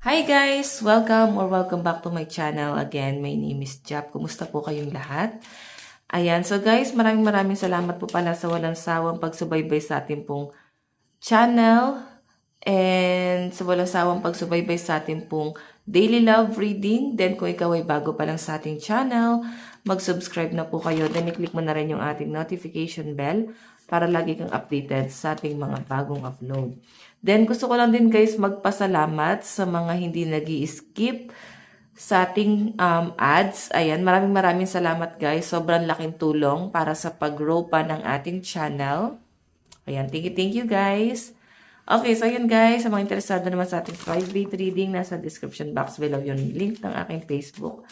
Hi guys! Welcome back to my channel. Again, my name is Jap. Kumusta po kayong lahat? Ayan, so guys, maraming salamat po pala sa walang sawang pagsubaybay sa ating pong channel and sa walang sawang pagsubaybay sa ating pong daily love reading. Then kung ikaw ay bago pa lang sa ating channel, mag-subscribe na po kayo. Then i-click mo na rin yung ating notification bell para lagi kang updated sa ating mga bagong upload. Then gusto ko lang din guys magpasalamat sa mga hindi nag-i-skip sa ating ads. Ayan, maraming salamat guys. Sobrang laking tulong para sa pag-grow pa ng ating channel. Ayan, thank you guys. Okay, so yun guys, sa mga interesado naman sa ating private reading, nasa description box below yung link ng aking Facebook.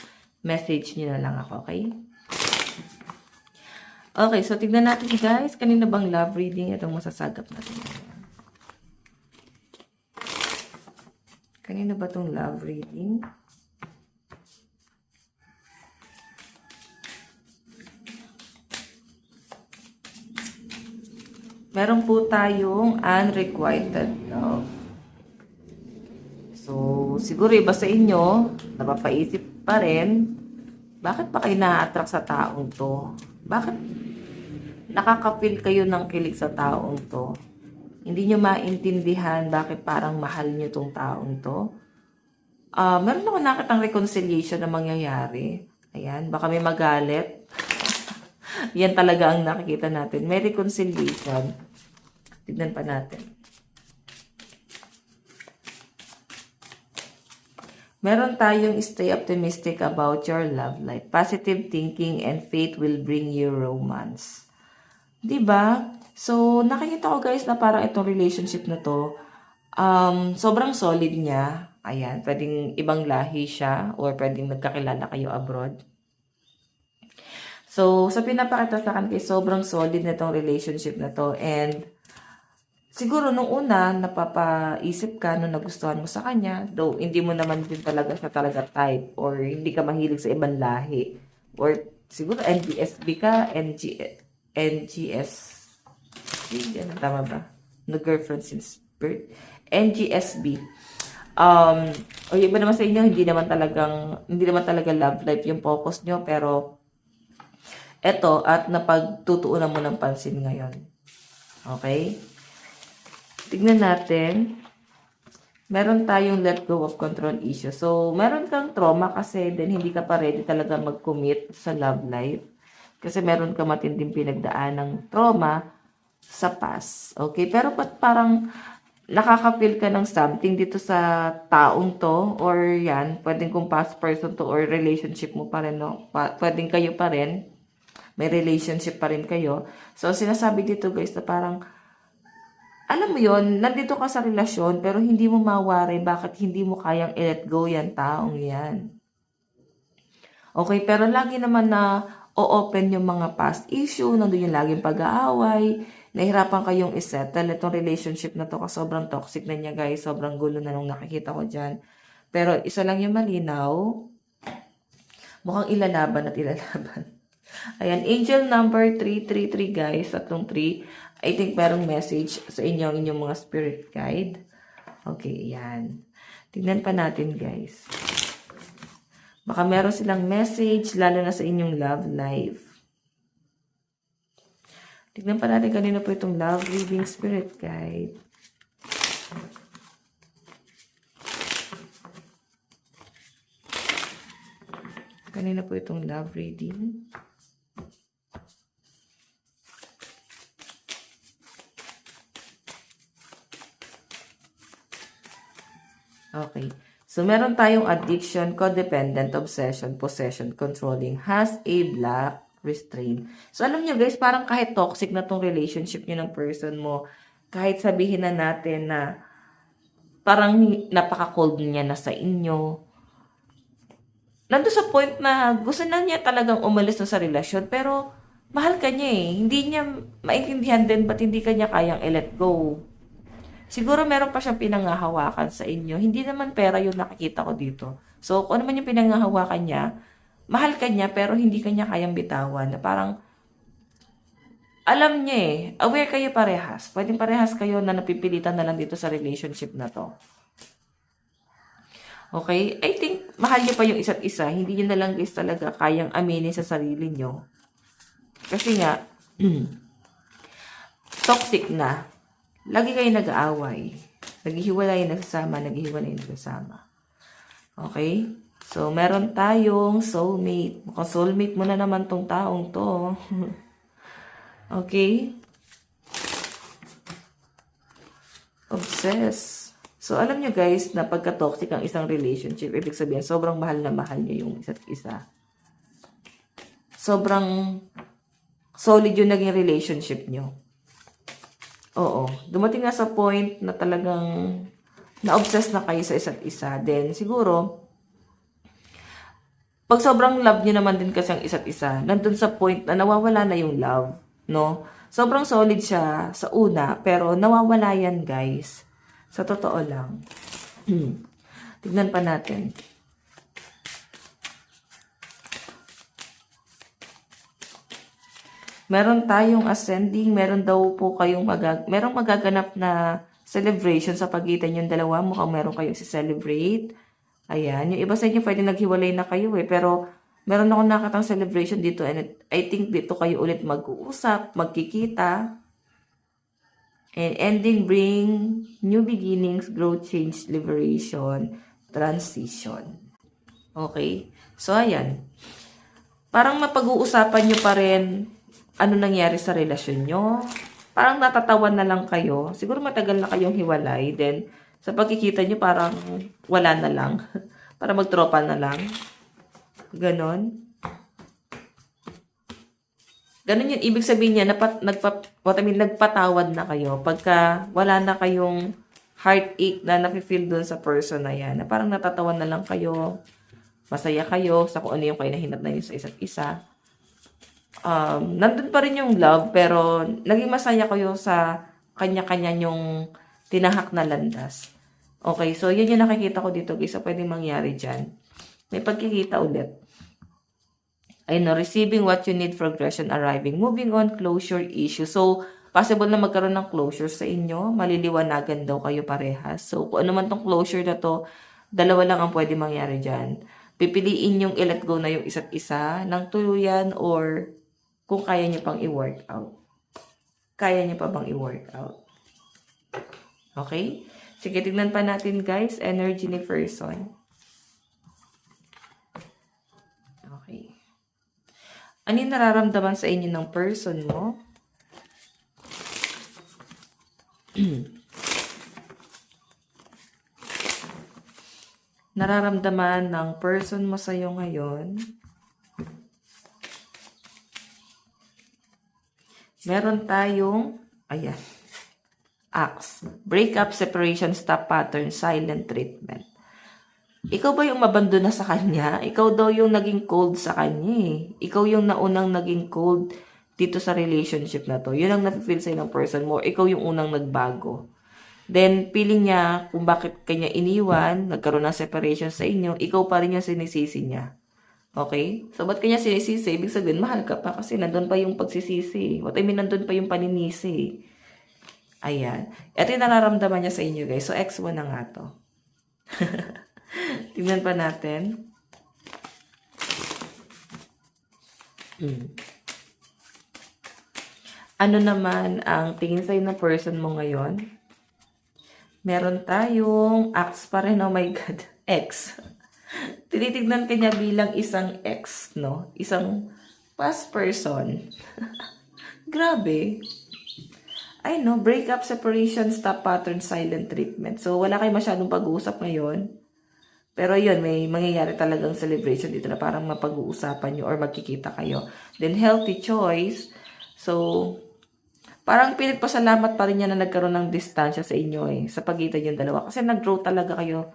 Message nyo na lang ako, okay? Okay, so tignan natin guys, kanina bang love reading itong masasagap natin. Kanina ba itong love reading? Meron po tayong unrequited love. So, siguro iba sa inyo, napapaisip pa rin, bakit pa kayo na-attract sa taong to? Bakit nakaka-feel kayo ng kilig sa taong to? Hindi nyo maintindihan bakit parang mahal nyo tong taong to. Meron ako nakitang reconciliation na mangyayari. Ayan, baka may magalit. Yan talaga ang nakikita natin. May reconciliation. Tignan pa natin. Meron tayong stay optimistic about your love life. Positive thinking and faith will bring you romance. Diba? So, nakikita ko guys na parang itong relationship na to, sobrang solid niya. Ayan, pwedeng ibang lahi siya or pwedeng nagkakilala kayo abroad. So, sa pinapakita sa akin kay sobrang solid na itong relationship na to. And, siguro nung una, napapaisip ka nung nagustuhan mo sa kanya, though hindi mo naman din talaga siya talaga type or hindi ka mahilig sa ibang lahi. Or siguro NGSB ka, NGS, ano tama ba? No girlfriend since birth. NGSB. O iba naman sa inyo, hindi naman talaga love life yung focus nyo, pero eto, at napagtutuunan mo ng pansin ngayon. Okay? Tignan natin. Meron tayong let go of control issue. So, meron kang trauma kasi then hindi ka pa ready talaga mag-commit sa love life. Kasi meron ka matinding pinagdaan ng trauma sa past. Okay? Pero parang nakaka-feel ka ng something dito sa taong to or yan, pwedeng kung past person to or relationship mo pa rin, no? Pwedeng kayo pa rin. May relationship pa rin kayo. So, sinasabi dito guys na parang alam mo yon, nandito ka sa relasyon pero hindi mo mawari bakit hindi mo kayang i-let go yan taong yan. Okay, pero lagi naman na o-open yung mga past issue, nandun yung laging pag-aaway, nahirapan kayong isettle itong relationship na to kasi sobrang toxic na niya guys, sobrang gulo na nung nakikita ko dyan. Pero isa lang yung malinaw, mukhang ilalaban at ilalaban. Ayan, angel number 333 guys, tatlong 3. I think merong message sa inyong mga spirit guide. Okay, ayan. Tignan pa natin guys. Baka meron silang message, lalo na sa inyong love life. Tignan pa natin kanina po itong love reading spirit guide. Kanina po itong love reading. Okay. So, meron tayong addiction, codependent, obsession, possession, controlling, has a black, restraint. So, alam nyo guys, parang kahit toxic na tong relationship nyo ng person mo, kahit sabihin na natin na parang napaka-cold niya na sa inyo, nandun sa point na gusto na niya talagang umalis na sa relasyon, pero mahal ka niya eh. Hindi niya maintindihan din ba't hindi ka niya kayang i-let go. Siguro meron pa siyang pinanghahawakan sa inyo. Hindi naman pera yung nakikita ko dito. So, kung ano man yung pinanghahawakan niya, mahal ka niya pero hindi ka niya kayang bitawan. Na parang, alam niya eh, aware kayo parehas. Pwedeng parehas kayo na napipilitan na lang dito sa relationship na to. Okay? I think, mahal niyo pa yung isa't isa. Hindi niyo na lang guys talaga kayang aminin sa sarili niyo. Kasi nga, toxic na. Lagi kayo nag-aaway. Naghihiwalay, nagsasama, naghihiwalay, nagsasama. Okay? So, meron tayong soulmate. Mukhang soulmate mo na naman tong taong to. Okay? Obsessed. So, alam nyo guys, na pagka-toxic ang isang relationship, ibig sabihin, sobrang mahal na mahal nyo yung isa't isa. Sobrang solid yung naging relationship nyo. Oo. Dumating nga sa point na talagang na-obsess na kayo sa isa't isa. Then, siguro, pag sobrang love nyo naman din kasi ang isa't isa, nandun sa point na nawawala na yung love, no? Sobrang solid siya sa una, pero nawawala yan, guys. Sa totoo lang. Tignan pa natin. Meron tayong ascending, meron daw po kayong merong magaganap na celebration sa pagitan yung dalawa. Mukhang meron kayong si-celebrate. Ayan. Yung iba sa inyo pwede naghiwalay na kayo pero meron akong nakatang celebration dito and I think dito kayo ulit mag-uusap, magkikita. And ending bring new beginnings, growth, change, liberation, transition. Okay? So, ayan. Parang mapag-uusapan nyo pa rin ano nangyari sa relasyon nyo. Parang natatawan na lang kayo. Siguro matagal na kayong hiwalay. Then, sa pagkikita nyo parang wala na lang. Para magtropa na lang. Ganon. Ganon yun. Ibig sabihin niya, nagpatawad na kayo. Pagka wala na kayong heartache na nafe-feel dun sa person na yan. Na parang natatawan na lang kayo. Masaya kayo sa kung ano yung kayo nahinat na yun sa isa't isa. Nandun pa rin yung love, pero naging masaya kayo sa kanya-kanya yung tinahak na landas. Okay, so yun yung nakikita ko dito guys, so pwedeng mangyari dyan. May pagkikita ulit. Ayun, no, receiving what you need, progression arriving. Moving on, closure issue. So, possible na magkaroon ng closure sa inyo. Maliliwanagan daw kayo parehas. So, kung ano man tong closure na to, dalawa lang ang pwede mangyari dyan. Pipiliin yung i-let go na yung isa't isa ng tuluyan or kung kaya niyo pang i-work out. Kaya niyo pa bang i-work out? Okay? Sige, tignan pa natin guys. Energy ni person. Okay. Ano yung nararamdaman sa inyo ng person mo? Nararamdaman ng person mo sa'yo ngayon? Meron tayong, ayan, Axe. Breakup, separation, stop pattern, silent treatment. Ikaw ba yung mabando na sa kanya? Ikaw daw yung naging cold sa kanya eh. Ikaw yung naunang naging cold dito sa relationship na to. Yun ang nafe-feel sa'yo ng person mo. Ikaw yung unang nagbago. Then, feeling niya kung bakit kanya iniwan, nagkaroon ng separation sa inyo, ikaw pa rin yung sinisisi niya. Okay? So, ba't kanya sinisisi? Ibig sabihin, mahal ka pa kasi nandun pa yung pagsisisi. What I mean, nandun pa yung paninisi. Ayan. Ito yung nararamdaman niya sa inyo, guys. So, X1 na nga to. Tingnan pa natin. Ano naman ang tingin sa'yo ng person mo ngayon? Meron tayong Axe pa rin. Oh my God. X. Tinitignan ka niya bilang isang ex, no? Isang past person. Grabe. I know, breakup, separation, stop pattern, silent treatment. So, wala kayo masyadong pag-uusap ngayon. Pero yun, may mangyayari talagang celebration dito na parang mapag-uusapan nyo or magkikita kayo. Then, healthy choice. So, parang pinagpasalamat pa rin niya na nagkaroon ng distansya sa inyo sa pagitan yung dalawa. Kasi nag-grow talaga kayo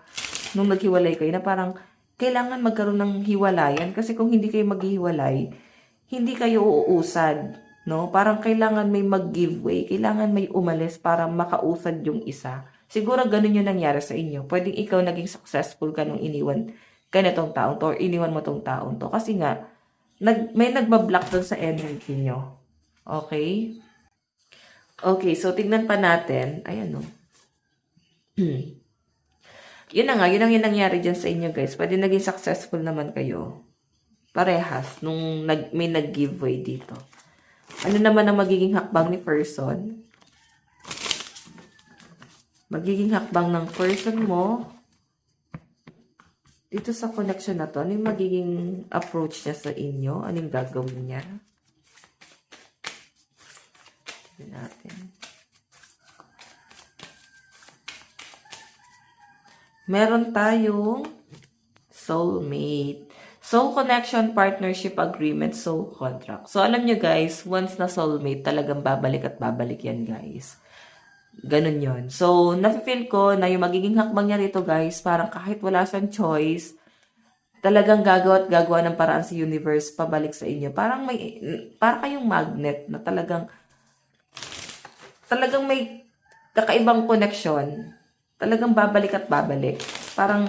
nung naghiwalay kayo na parang kailangan magkaroon ng hiwalayan. Kasi kung hindi kayo maghihiwalay, hindi kayo uusad. No? Parang kailangan may mag-give way. Kailangan may umalis para makausad yung isa. Siguro ganun yung nangyari sa inyo. Pwedeng ikaw naging successful ka nung iniwan ka na tong taong to or iniwan mo tong taong to. Kasi nga, may nagbablock dun sa energy nyo. Okay? Okay, so tignan pa natin. Ayan, no. Yun na nga, yun ang yung nangyari dyan sa inyo guys. Pwede naging successful naman kayo. Parehas, nung may nag-giveaway dito. Ano naman ang magiging hakbang ni person? Magiging hakbang ng person mo dito sa connection na to. Ano yung magiging approach niya sa inyo? Ano yung gagawin niya? Tignan natin. Meron tayong soulmate. Soul connection, partnership agreement, soul contract. So, alam nyo guys, once na soulmate, talagang babalik at babalik yan guys. Ganun yon. So, nafe-feel ko na yung magiging hakbang niya rito guys, parang kahit wala siyang choice, talagang gagawa at gagawa ng paraan si universe pabalik sa inyo. Parang kayong magnet na talagang may kakaibang connection. Talagang babalik at babalik. Parang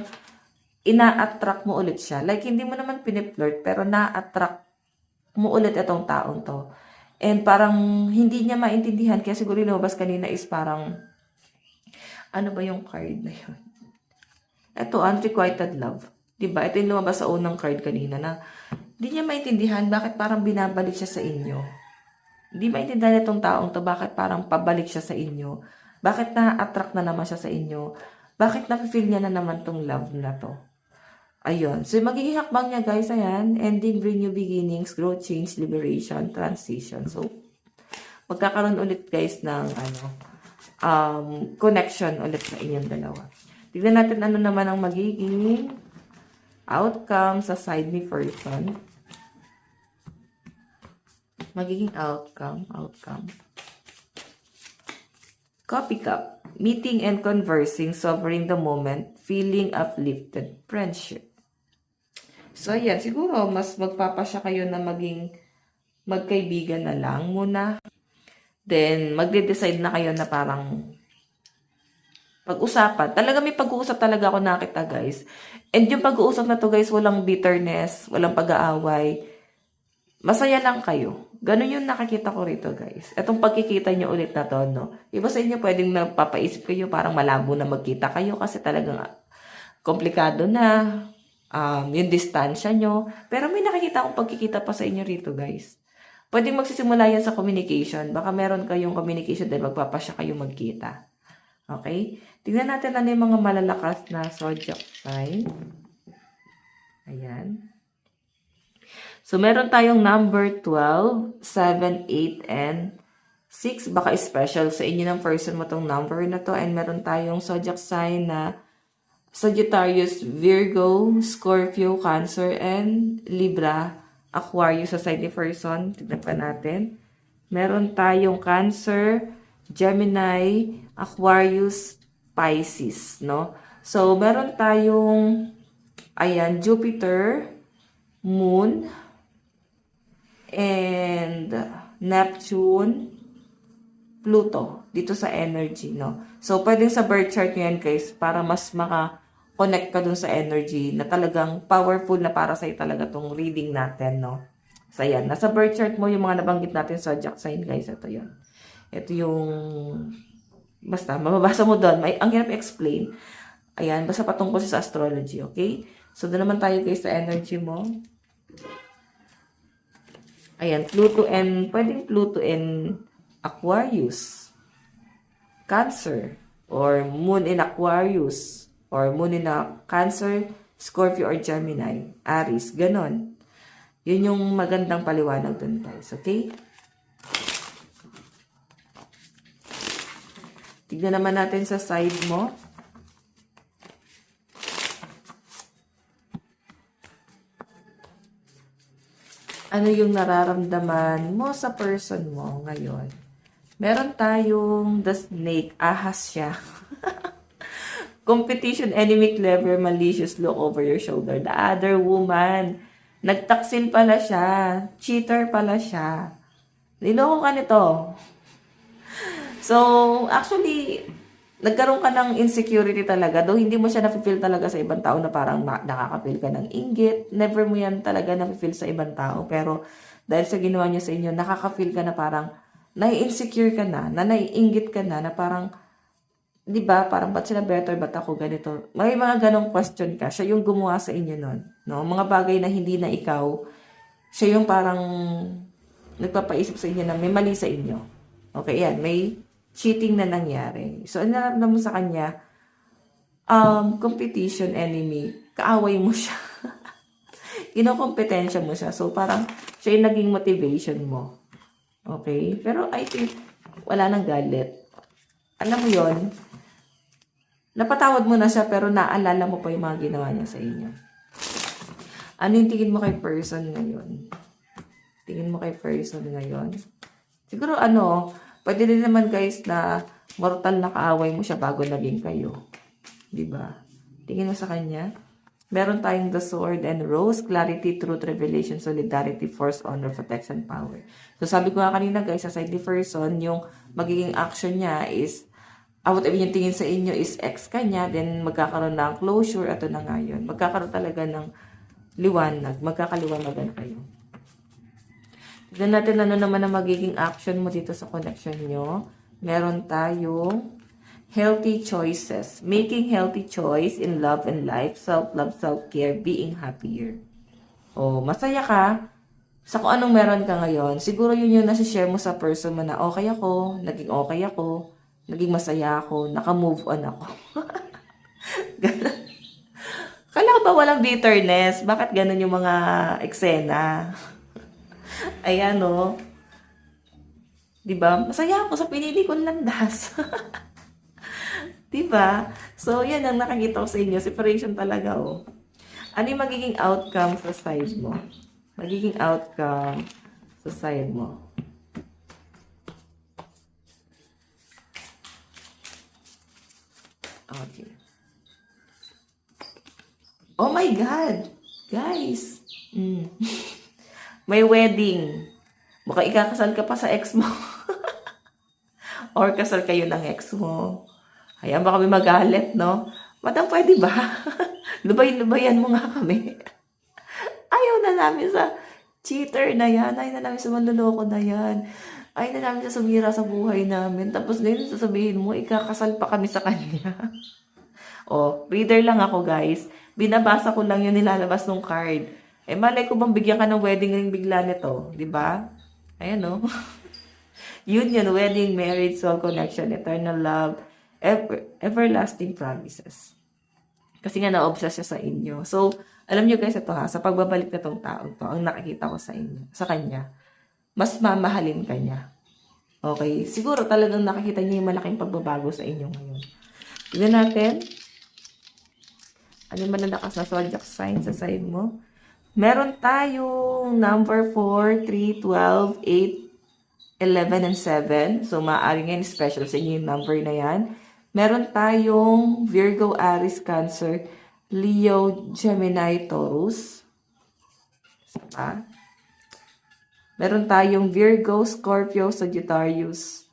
ina-attract mo ulit siya. Like, hindi mo naman piniflirt, pero na-attract mo ulit itong taong to. And parang hindi niya maintindihan, kaya siguro lumabas kanina is parang, ano ba yung card na yun? Ito, unrequited love. Diba? Ito yung lumabas sa unang card kanina na hindi niya maintindihan bakit parang binabalik siya sa inyo. Hindi maintindihan itong taong to bakit parang pabalik siya sa inyo. Bakit na-attract na naman siya sa inyo? Bakit na-feel niya na naman tong love na to? Ayun. So, magiging hakbang niya, guys, ayan. Ending, renew beginnings, growth, change, liberation, transition. So, magkakaroon ulit, guys, ng, connection ulit sa inyong dalawa. Tignan natin ano naman ang magiging outcome sa side ni person. Magiging outcome. Coffee cup. Meeting and conversing, savoring the moment, feeling uplifted, friendship. So, ayan. Siguro, mas magpapasya kayo na maging magkaibigan na lang muna. Then, magde-decide na kayo na parang pag-usapan. Talaga may pag-uusap talaga ako nakita, guys. And yung pag-uusap na to, guys, walang bitterness, walang pag-aaway. Masaya lang kayo. Ganun yung nakakita ko rito, guys. Etong pagkikita nyo ulit na to, no? Iba sa inyo, pwedeng napapaisip kayo, parang malabo na magkita kayo kasi talagang komplikado na yung distansya nyo. Pero may nakikita akong pagkikita pa sa inyo rito, guys. Pwedeng magsisimula yan sa communication. Baka meron kayong communication dahil magpapasya kayo magkita. Okay? Tingnan natin ano yung mga malalakas na zodiac sign. Ayan. So, meron tayong number 12, 7, 8, and 6. Baka special sa inyo ng person mo tong number na to. And meron tayong zodiac sign na Sagittarius, Virgo, Scorpio, Cancer, and Libra, Aquarius sa side ni person. Tignan pa natin. Meron tayong Cancer, Gemini, Aquarius, Pisces, no? So, meron tayong, ayan, Jupiter, Moon, and Neptune, Pluto, dito sa energy, no? So, pwedeng sa birth chart nyo yan, guys, para mas maka-connect ka dun sa energy na talagang powerful na para sa'yo talaga tong reading natin, no? So, ayan, nasa birth chart mo yung mga nabanggit natin sa zodiac sign, guys. Ito yun. Ito yung, basta, mababasa mo doon. Ang hirap explain. Ayan, basta patungkol sa astrology, okay? So, doon naman tayo, guys, sa energy mo. Ayan, Pluto and, pwedeng Pluto and Aquarius, Cancer, or Moon in Aquarius, or Moon in Cancer, Scorpio, or Gemini, Aries, ganon. Yun yung magandang paliwanag dun, guys, okay? Tignan naman natin sa side mo. Ano yung nararamdaman mo sa person mo ngayon? Meron tayong the snake, ahas siya. Competition, enemy, clever, malicious, look over your shoulder. The other woman, nagtaksil pala siya. Cheater pala siya. Niloko ka nito. So, actually, nagkaroon ka ng insecurity talaga. Though hindi mo siya na-feel talaga sa ibang tao na parang nakaka-feel ka ng inggit. Never mo yan talaga na-feel sa ibang tao. Pero dahil sa ginawa niya sa inyo, nakaka-feel ka na parang nai-insecure ka na nai-inggit ka na parang 'di ba, parang ba't sila better, ba't ako ganito? May mga ganong question ka. Siya yung gumawa sa inyo nun, no? Mga bagay na hindi na ikaw, siya yung parang nagpapaisip sa inyo na may mali sa inyo. Okay, yan. May cheating na nangyari. So, ang nararamdaman mo sa kanya, competition, enemy, kaaway mo siya. Kinokompetensya mo siya. So, parang siya yung naging motivation mo. Okay? Pero I think, wala nang galit. Alam mo yon, napatawad mo na siya pero naalala mo pa yung mga ginawa niya sa inyo. Ano yung tingin mo kay person ngayon? Tingin mo kay person ngayon? Siguro pwede din naman guys na mortal na kaaway mo siya bago naging kayo. Diba? Tingin mo sa kanya. Meron tayong the sword and rose, clarity, truth, revelation, solidarity, force, honor, protection, power. So sabi ko nga kanina guys, aside the person, yung magiging action niya is, whatever yung tingin sa inyo is ex kanya, then magkakaroon ng closure, ito na nga yun. Magkakaroon talaga ng liwanag, magkakaliwanagan kayo. Tignan natin ano naman ang magiging action mo dito sa connection nyo. Meron tayong healthy choices. Making healthy choice in love and life. Self-love, self-care, being happier. O, masaya ka sa kung anong meron ka ngayon. Siguro yun yung nasi-share mo sa person mo na okay ako, naging okay ako, naging masaya ako, naka-move on ako. Kala ko ba walang bitterness? Bakit ganun yung mga eksena? Ayan o. Diba? Masaya ako sa pinili kong landas. Diba? So, yan ang nakikita ko sa inyo. Separation talaga, oh. Ano yung magiging outcome sa side mo? Magiging outcome sa side mo. Okay. Oh my God! Guys! May wedding. Mukhang ikakasal ka pa sa ex mo. Or kasal kayo ng ex mo. Ayan, baka may magalit, no? Madam, pwede ba? Lubay-lubayan mo nga kami. Ayaw na namin sa cheater na yan. Ayaw na namin sa manluloko na yan. Ayaw na namin sa sumira sa buhay namin. Tapos ngayon sasabihin mo, ikakasal pa kami sa kanya. Reader lang ako, guys. Binabasa ko lang yung nilalabas ng card. Malay ko bang bigyan ka ng wedding ring bigla nito? Diba? Ayan, no? Union, wedding, marriage, soul connection, eternal love, everlasting promises. Kasi nga na-obsess siya sa inyo. So, alam nyo guys, ito sa pagbabalik na tong taong to, ang nakikita ko sa inyo, sa kanya, mas mamahalin ka niya. Okay? Siguro talagang nakikita niya yung malaking pagbabago sa inyo ngayon. Tignan natin. Ano man na lakas na zodiac sign sa side mo? Meron tayong number 4, 3, 12, 8, 11, and 7. So, maaari ngayon special sa inyo yung number na yan. Meron tayong Virgo, Aries, Cancer, Leo, Gemini, Taurus. Saka, meron tayong Virgo, Scorpio, Sagittarius,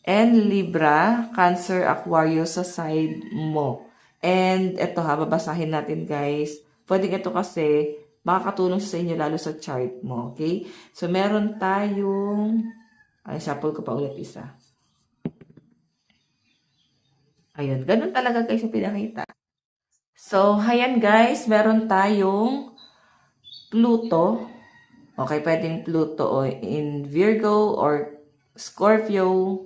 and Libra, Cancer, Aquarius sa side mo. And ito babasahin natin guys. Pwedeng ito kasi makakatulong sa inyo lalo sa chart mo. Okay? So, meron tayong, shuffle ko pa ulit isa. Ayun, ganun talaga guys yung pinakita. So, ayan guys, meron tayong Pluto. Okay, pwedeng Pluto in Virgo or Scorpio,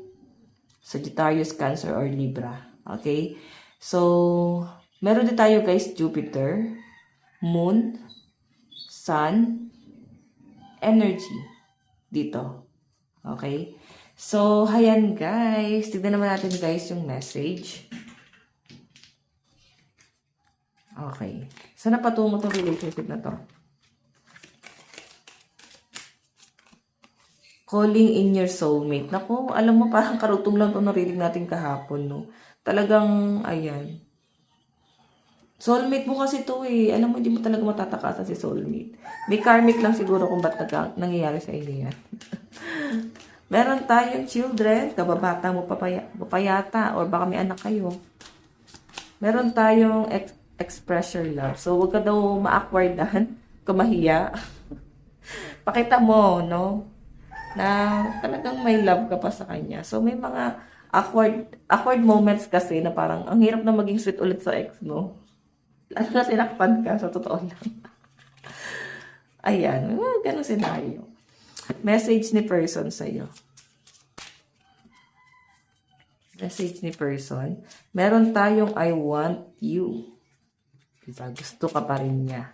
Sagittarius, Cancer, or Libra. Okay? So, meron din tayo guys Jupiter, Moon, Sun, Energy dito. Okay? So, ayan guys. Tignan naman natin guys yung message. Okay. Saan napatungo itong relationship na to? Calling in your soulmate. Naku, alam mo parang karutong lang ito narinig natin kahapon, no? Talagang, ayan. Soulmate mo kasi to eh. Alam mo, hindi mo talaga matatakasan si soulmate. May karmic lang siguro kung ba't nangyayari sa inyo yan. Meron tayong children, kababata mo papayata, or baka may anak kayo. Meron tayong express your love. So, huwag ka daw ma-awkwardan, kumahiya. Pakita mo, no? Na talagang may love ka pa sa kanya. So, may mga Awkward moments kasi na parang ang hirap na maging sweet ulit sa ex, no? Lalo na sinaktan ka, sa totoo lang. Ayan, ganun scenario. Message ni person sa'yo. Message ni person. Meron tayong I want you. Diba? Gusto ka pa rin niya.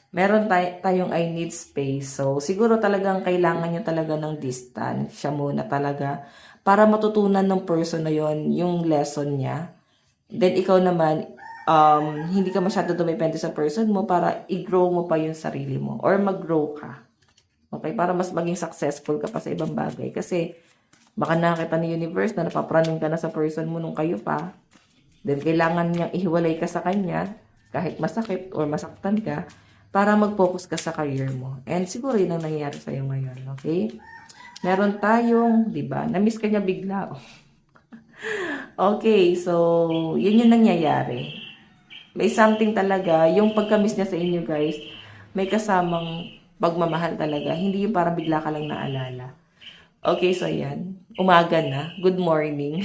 Meron tayong I need space. So, siguro talagang kailangan niya talaga ng distance. Siya muna talaga. Para matutunan ng person na yon yung lesson niya. Then, ikaw naman, hindi ka masyado dumepende sa person mo para i-grow mo pa yung sarili mo. Or mag-grow ka. Okay? Para mas maging successful ka pa sa ibang bagay. Kasi, baka nakita ni universe na napapraning ka na sa person mo nung kayo pa. Then, kailangan niyang ihiwalay ka sa kanya, kahit masakit or masaktan ka, para mag-focus ka sa career mo. And siguro yun ang nangyayari sa'yo ngayon, okay? Meron tayong, di ba, na-miss ka niya bigla. Okay, so, yun yung nangyayari. May something talaga, yung pagka-miss niya sa inyo, guys, may kasamang pagmamahal talaga. Hindi yung parang bigla ka lang naalala. Okay, so yan. Umaga na. Good morning.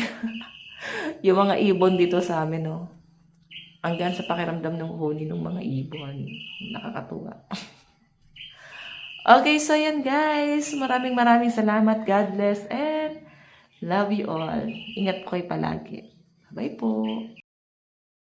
Yung mga ibon dito sa amin, no? Hanggang sa pakiramdam ng huni ng mga ibon. Nakakatuwa. Okay, so yan guys. Maraming salamat. God bless and love you all. Ingat po kayo palagi. Bye po.